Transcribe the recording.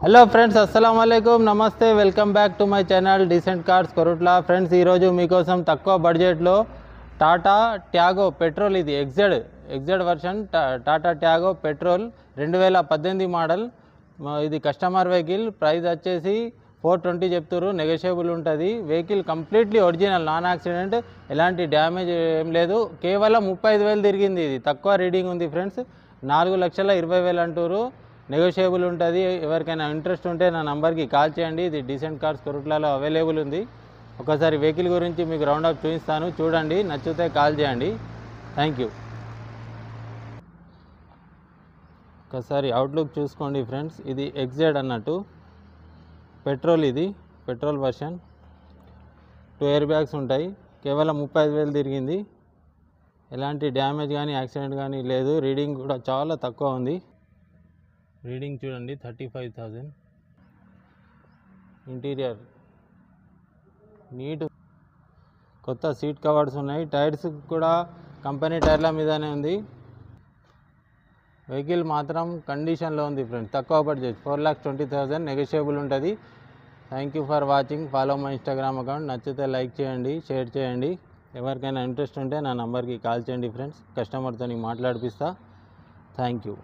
Hello friends, అస్సలం వాలేకుమ్, నమస్తే, welcome back to my channel decent cars Korutla. Friends, ఈరోజు మీకోసం తక్కువ బడ్జెట్లో టాటా ట్యాగో పెట్రోల్, ఇది XZ version Tata ట్యాగో petrol 2018 model. ఇది కస్టమర్ వెహికల్. ప్రైస్ వచ్చేసి 420 చెప్తారు, నెగోషియబుల్ ఉంటుంది. Vehicle completely original, non accident, ఎలాంటి డ్యామేజ్ ఏం లేదు. కేవలం 35,000 తిరిగింది. ఇది తక్కువ రీడింగ్ ఉంది ఫ్రెండ్స్. 4,20,000 అంటారు, నెగోషియబుల్ ఉంటుంది. ఎవరికైనా ఇంట్రెస్ట్ ఉంటే నా నంబర్కి కాల్ చేయండి. ఇది డీసెంట్ కార్స్ కొరుట్లలో అవైలబుల్ ఉంది. ఒకసారి వెహికల్ గురించి మీకు రౌండప్ చూపిస్తాను, చూడండి, నచ్చితే కాల్ చేయండి. Thank you. ఒకసారి అవుట్లుక్ చూసుకోండి ఫ్రెండ్స్. ఇది ఎగ్జెడ్ అన్నట్టు పెట్రోల్, ఇది పెట్రోల్ వర్షన్. 2 ఎయిర్ బ్యాగ్స్ ఉంటాయి. కేవలం 35,000 తిరిగింది. ఎలాంటి డ్యామేజ్ కానీ యాక్సిడెంట్ కానీ లేదు. రీడింగ్ కూడా చాలా తక్కువ ఉంది. రీడింగ్ చూడండి, 35,000. ఇంటీరియర్ నీట్, కొత్త సీట్ కవర్స్ ఉన్నాయి. టైర్స్ కూడా కంపెనీ టైర్ల మీదనే ఉంది. వెహికల్ మాత్రం కండిషన్లో ఉంది ఫ్రెండ్స్. తక్కువ బడ్జెట్, 4,20,000, నెగోషియబుల్ ఉంటుంది. Thank you for watching. Follow my Instagram account. నచ్చితే లైక్ చేయండి, షేర్ చేయండి. ఎవరికైనా ఇంట్రెస్ట్ ఉంటే నా నంబర్కి కాల్ చేయండి ఫ్రెండ్స్. కస్టమర్తో మాట్లాడిపిస్తా. Thank you.